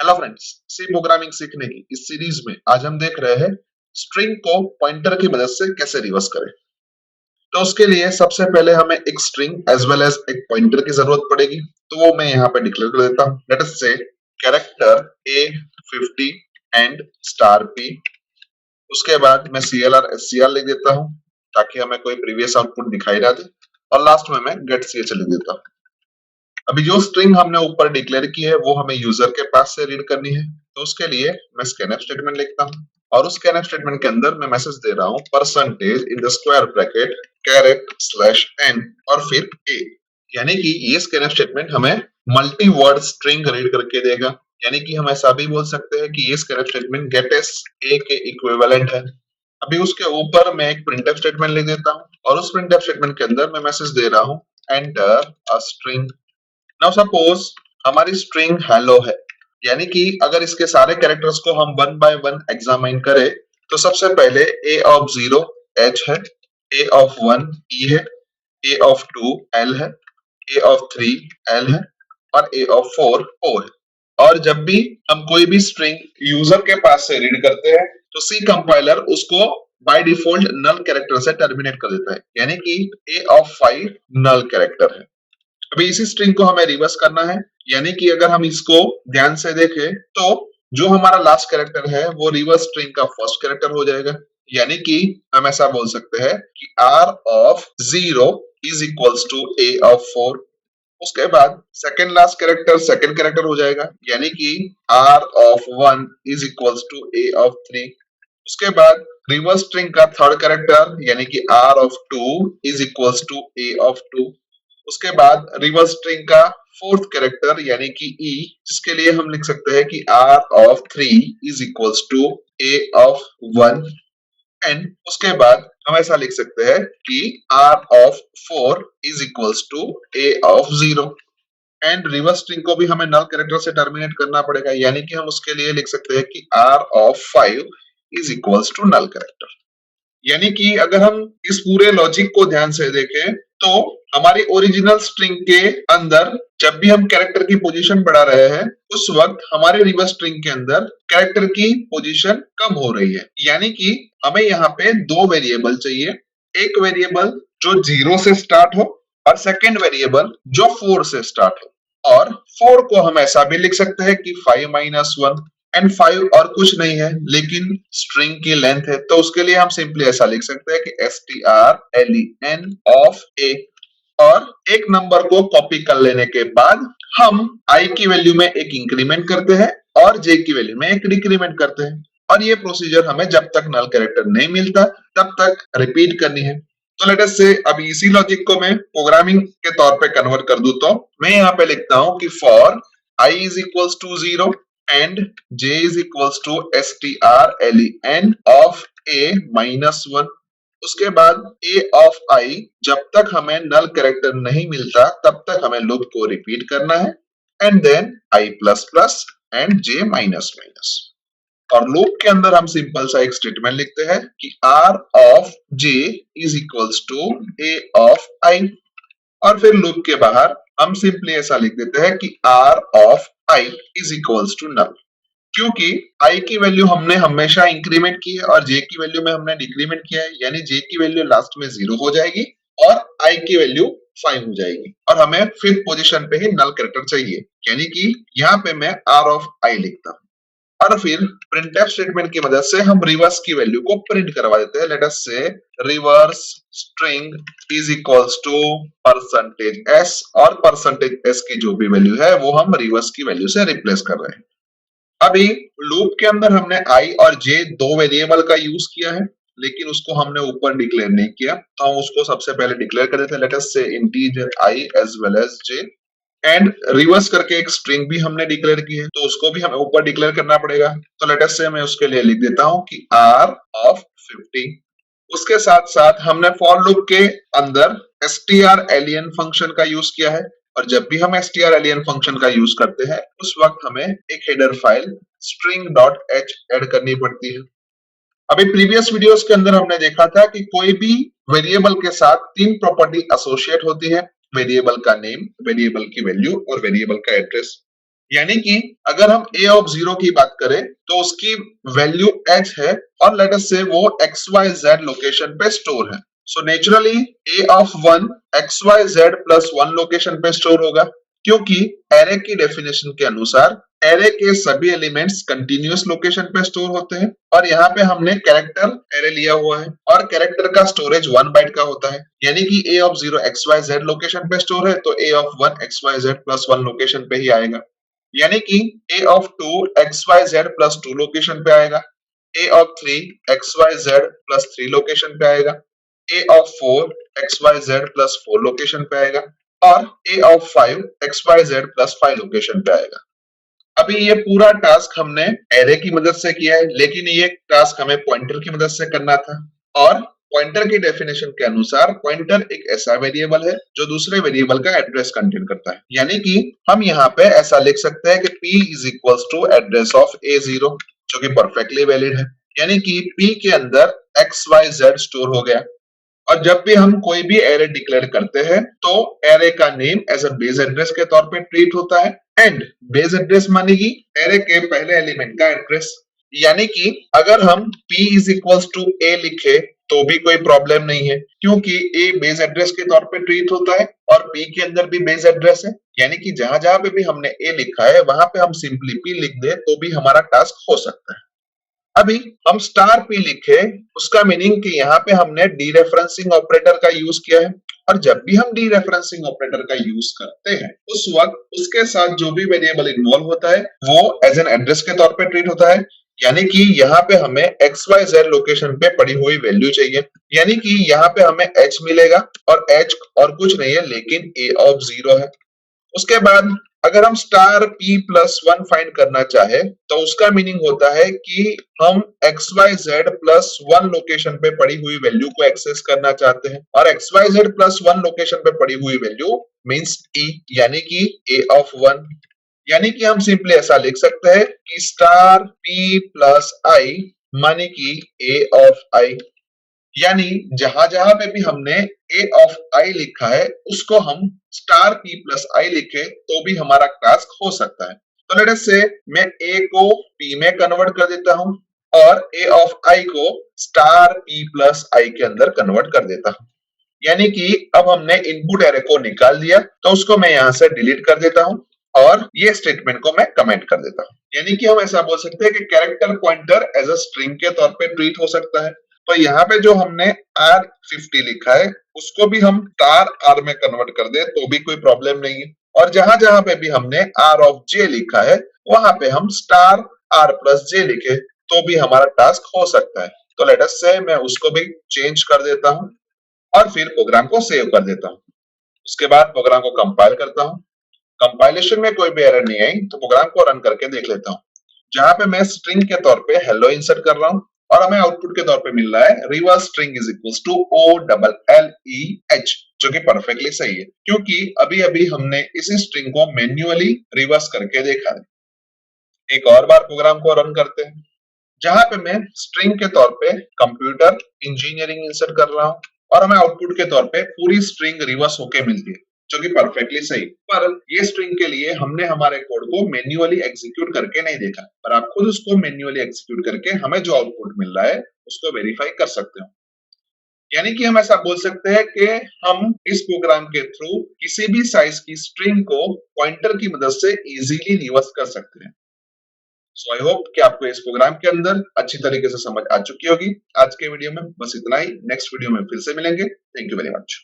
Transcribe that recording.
Hello friends, सी programming सीखने की इस सीरीज में आज हम देख रहे हैं स्ट्रिंग को पॉइंटर की मदद से कैसे रिवर्स करें। तो उसके लिए सबसे पहले हमें एक स्ट्रिंग एज वेल एज एक पॉइंटर की जरूरत पड़ेगी। तो वो मैं यहाँ पे डिक्लेयर कर देता हूँ। लेट अस से character A50 and star P। उसके बाद मैं CLR SCR लिख देता हूँ ताकि हमें कोई प्रीवियस आउटपुट दिखाई ना दे, और लास्ट में मैं गेट CH लिख देता हूँ। अभी जो स्ट्रिंग हमने ऊपर डिक्लेयर की है वो हमें यूजर के पास से रीड करनी है। तो उसके लिए मैं स्कैनफ स्टेटमेंट लिखता हूँ, और उस स्कैनफ स्टेटमेंट के अंदर मैं मैसेज दे रहा हूँ percentage in the square bracket caret slash n और फिर a। यानी कि ये स्कैनफ स्टेटमेंट हमें मल्टी वर्ड स्ट्रिंग रीड करके देगा। यानी कि हम ऐसा भी बोल सकते हैं कि ये स्कैनफ स्टेटमेंट गेटस a के इक्विवेलेंट है। अभी उसके ऊपर मैं एक प्रिंटफ स्टेटमेंट लिख देता हूँ, और उस प्रिंटफ स्टेटमेंट के अंदर मैं मैसेज दे रहा हूँ enter a string. Now suppose हमारी स्ट्रिंग हेलो है, यानी कि अगर इसके सारे कैरेक्टर्स को हम वन बाय वन एग्जामिन करें तो सबसे पहले a ऑफ 0 h है, a ऑफ 1 e है, a ऑफ 2 l है, a ऑफ 3 l है, और a ऑफ 4 o है। और जब भी हम कोई भी स्ट्रिंग यूजर के पास से रीड करते हैं तो सी कंपाइलर उसको बाय डिफॉल्ट नल कैरेक्टर से टर्मिनेट कर देता है, यानी कि a ऑफ 5 नल कैरेक्टर है। अभी इसी स्ट्रिंग को हमें रिवर्स करना है, यानी कि अगर हम इसको ध्यान से देखें तो जो हमारा लास्ट कैरेक्टर है वो रिवर्स स्ट्रिंग का फर्स्ट कैरेक्टर हो जाएगा। यानी कि हम ऐसा बोल सकते हैं कि r of 0 is equals to a of 4। उसके बाद second last character second character हो जाएगा, यानी कि r of 1 is equals to a of 3। उसके बाद रिवर्स स्ट्रिंग का थर्ड कैरेक्टर यानी कि r of 2 is equals to a of 2। उसके बाद रिवर्स स्ट्रिंग का फोर्थ कैरेक्टर यानी कि e, जिसके लिए हम लिख सकते हैं कि r of 3 is equals to a of 1। And उसके बाद हम ऐसा लिख सकते हैं कि r of 4 is equals to a of 0। And reverse string को भी हमें नल कैरेक्टर से टर्मिनेट करना पड़ेगा, यानी कि हम उसके लिए लिख सकते हैं कि r of 5 is equals to null character. यानी कि अगर हम इस पूरे लॉजिक को ध्यान से देखें तो हमारी ओरिजिनल स्ट्रिंग के अंदर जब भी हम कैरेक्टर की पोजीशन बढ़ा रहे हैं उस वक्त हमारे रिवर्स स्ट्रिंग के अंदर कैरेक्टर की पोजीशन कम हो रही है। यानी कि हमें यहाँ पे दो वेरिएबल चाहिए, एक वेरिएबल जो 0 से स्टार्ट हो और सेकेंड वेरिएबल जो 4 से स्टार्ट हो। और 4 को हम ऐसा भी लिख सकते हैं कि 5 माइनस 1, एंड 5 और कुछ नहीं है लेकिन स्ट्रिंग की लेंथ है, तो उसके लिए हम सिंपली ऐसा लिख सकते हैं कि strlen ऑफ a। और एक नंबर को कॉपी कर लेने के बाद हम i की वैल्यू में एक इंक्रीमेंट करते हैं और j की वैल्यू में एक डिक्रीमेंट करते हैं, और ये प्रोसीजर हमें जब तक नल कैरेक्टर नहीं मिलता तब तक रिपीट करनी है। तो लेट अस से अभी इसी लॉजिक को मैं प्रोग्रामिंग के तौर पे कन्वर्ट कर दूं, तो मैं यहाँ पे लिखता हूं कि for i is equals to 0 and j is equals to strlen of a minus 1। उसके बाद a of I जब तक हमें नल कैरेक्टर नहीं मिलता तब तक हमें लूप को रिपीट करना है, and then I plus plus and j minus minus. और लूप के अंदर हम सिंपल सा एक स्टेटमेंट लिखते हैं कि r of j is equals to a of I। और फिर लूप के बाहर हम सिंपली ऐसा लिख देते हैं कि r of I is equals to null। क्योंकि i की वैल्यू हमने हमेशा इंक्रीमेंट की है और j की वैल्यू में हमने डिक्रीमेंट किया है, यानी j की वैल्यू लास्ट में 0 हो जाएगी और i की वैल्यू 5 हो जाएगी, और हमें फिफ्थ पोजीशन पे ही नल कैरेक्टर चाहिए, यानी कि यहाँ पे मैं r ऑफ i लिखता हूँ। और फिर प्रिंटफ स्टेटमेंट की मदद से हम रिवर्स की वैल्यू को प्रिंट करवा देते हैं। Let us say reverse string is equals to percentage s, और परसेंटेज s की जो भी वैल्यू है वो हम रिवर्स की वैल्यू से रिप्लेस कर रहे हैं। अभी लूप के अंदर हमने i और j दो वेरिएबल का यूज किया है, लेकिन उसको हमने ऊपर डिक्लेयर नहीं किया, तो हम उसको सबसे पहले डिक्लेयर कर देते हैं। Let us say integer i as well as j, and reverse करके एक स्ट्रिंग भी हमने डिक्लेयर की है तो उसको भी हमें ऊपर डिक्लेयर करना पड़ेगा। तो लेट अस से मैं उसके लिए लिख देता हूं कि r ऑफ 50। उसके साथ साथ हमने फॉर लूप के अंदर strlen फंक्शन का यूज किया है, और जब भी हम strlen फंक्शन का यूज करते हैं उस वक्त हमें एक हेडर फाइल string.h ऐड करनी पड़ती है। अभी प्रीवियस वीडियोस के अंदर हमने देखा था कि कोई भी वेरिएबल के साथ तीन प्रॉपर्टी एसोसिएट होती है, वेरिएबल का नेम, वेरिएबल की वैल्यू और वेरिएबल का एड्रेस। यानी कि अगर हम a ऑफ 0 की बात करें तो उसकी वैल्यू h है और लेट अस से वो xyz लोकेशन पे स्टोर है। So naturally a of 1 xyz plus 1 location पे स्टोर होगा, क्योंकि एरे की डेफिनेशन के अनुसार एरे के सभी एलिमेंट्स कंटिन्यूअस लोकेशन पे स्टोर होते हैं और यहाँ पे हमने कैरेक्टर एरे लिया हुआ है और कैरेक्टर का स्टोरेज 1 बाइट का होता है, यानी कि a ऑफ 0 xyz लोकेशन पे स्टोर है तो a of 1 xyz plus 1 location पे ही आएगा, यानी कि a of 2 xyz plus 2 location पे आएगा, a of 3 xyz plus 3 location पे आएगा, a of 4 xyz plus 4 location पे आएगा और a of 5 xyz plus 5 location पे आएगा। अभी ये पूरा टास्क हमने एरे की मदद से किया है, लेकिन ये टास्क हमें पॉइंटर की मदद से करना था और पॉइंटर की डेफिनेशन के अनुसार पॉइंटर एक ऐसा वेरिएबल है जो दूसरे वेरिएबल का एड्रेस कंटेन करता है, यानी कि हम यहाँ पे ऐसा लिख सकते हैं कि p is equals to address of a0, जो कि परफेक्टली वैलिड है, यानी कि p के अंदर xyz स्टोर हो गया और जब भी हम कोई भी एरे डिक्लेयर करते हैं तो एरे का name as a base address के तौर पे ट्रीट होता है एंड बेस एड्रेस माने कि एरे के पहले एलिमेंट का एड्रेस, यानी कि अगर हम p is equals to a लिखे तो भी कोई प्रॉब्लम नहीं है, क्योंकि a बेस एड्रेस के तौर पे ट्रीट होता है और p के अंदर भी बेस एड्रेस है, यानी कि जहां जहां पे भी हमने a लिखा है वहां पे हम सिंपली p लिख दे तो भी हमारा टास्क हो सकता है। अभी हम स्टार p लिखे, उसका मीनिंग कि यहाँ पे हमने डीरेफरेंसिंग ऑपरेटर का यूज किया है और जब भी हम डीरेफरेंसिंग ऑपरेटर का यूज करते हैं उस वक्त उसके साथ जो भी वेरिएबल इन्वॉल्व होता है वो एज एन एड्रेस के तौर पे ट्रीट होता है, यानी कि यहाँ पे हमें XYZ लोकेशन पे पड़ी हुई वैल्यू चाहिए, यानी कि यहाँ पे हमें h मिलेगा और h और कुछ नहीं है लेकिन a ऑफ 0 है। उसके बाद अगर हम स्टार p प्लस 1 फाइंड करना चाहे तो उसका मीनिंग होता है कि हम xyz प्लस 1 लोकेशन पे पड़ी हुई वैल्यू को एक्सेस करना चाहते हैं और xyz प्लस 1 लोकेशन पे पड़ी हुई वैल्यू मींस e, यानी कि a ऑफ 1, यानी कि हम सिंपली ऐसा लिख सकते हैं कि स्टार p प्लस i माने कि a ऑफ i, यानी जहां जहां पे भी हमने a ऑफ i लिखा है उसको हम स्टार p प्लस i लिखे तो भी हमारा टास्क हो सकता है। तो लेट अस से मैं a को p में कन्वर्ट कर देता हूं और a ऑफ i को स्टार p प्लस i के अंदर कन्वर्ट कर देता हूं, यानी कि अब हमने इनपुट एरे को निकाल दिया तो उसको मैं यहां से डिलीट कर देता हूं और ये स्टेटमेंट को मैं कमेंट कर देता हूं, यानी कि हम ऐसा बोल सकते हैं कि character pointer as a string के तौर पे ट्रीट हो सकता है। तो यहाँ पे जो हमने R50 लिखा है उसको भी हम स्टार R में कन्वर्ट कर दे तो भी कोई प्रॉब्लम नहीं है और जहां जहां पे भी हमने R ऑफ J लिखा है वहां पे हम स्टार R प्लस J लिखे तो भी हमारा टास्क हो सकता है। तो लेट अस से मैं उसको भी चेंज कर देता हूं और फिर प्रोग्राम को सेव कर देता हूं। उसके बाद प्रोग्राम को कंपाइल करता हूं, कंपाइलेशन में कोई भी एरर नहीं आई तो प्रोग्राम को रन करके देख लेता हूं, जहां पे मैं स्ट्रिंग के तौर पे हेलो इंसर्ट कर रहा हूं और हमें आउटपुट के तौर पे मिल रहा है reverse string is equals to OLLEH, जो कि परफेक्टली सही है क्योंकि अभी अभी हमने इसी स्ट्रिंग को मैन्युअली रिवर्स करके देखा है। एक और बार प्रोग्राम को रन करते हैं, जहां पे मैं स्ट्रिंग के तौर पे कंप्यूटर इंजीनियरिंग इंसर्ट कर रहा हूं और हमें आउटपुट के तौर पे पूरी स्ट्रिंग रिवर्स होके मिलती है, जो कि परफेक्टली सही। पर ये स्ट्रिंग के लिए हमने हमारे कोड को मैन्युअली एग्जीक्यूट करके नहीं देखा, पर आप खुद उसको मैन्युअली एग्जीक्यूट करके हमें जो आउटपुट मिल रहा है उसको वेरीफाई कर सकते हो, यानी कि हम ऐसा बोल सकते हैं कि हम इस प्रोग्राम के थ्रू किसी भी साइज की स्ट्रिंग को पॉइंटर की मदद से इजीली रिवर्स कर सकते हैं। सो आई होप कि आपको इस प्रोग्राम के अंदर अच्छी तरीके से समझ आ चुकी होगी। आज के वीडियो में बस इतना ही, नेक्स्ट वीडियो में फिर से मिलेंगे। Thank you very much.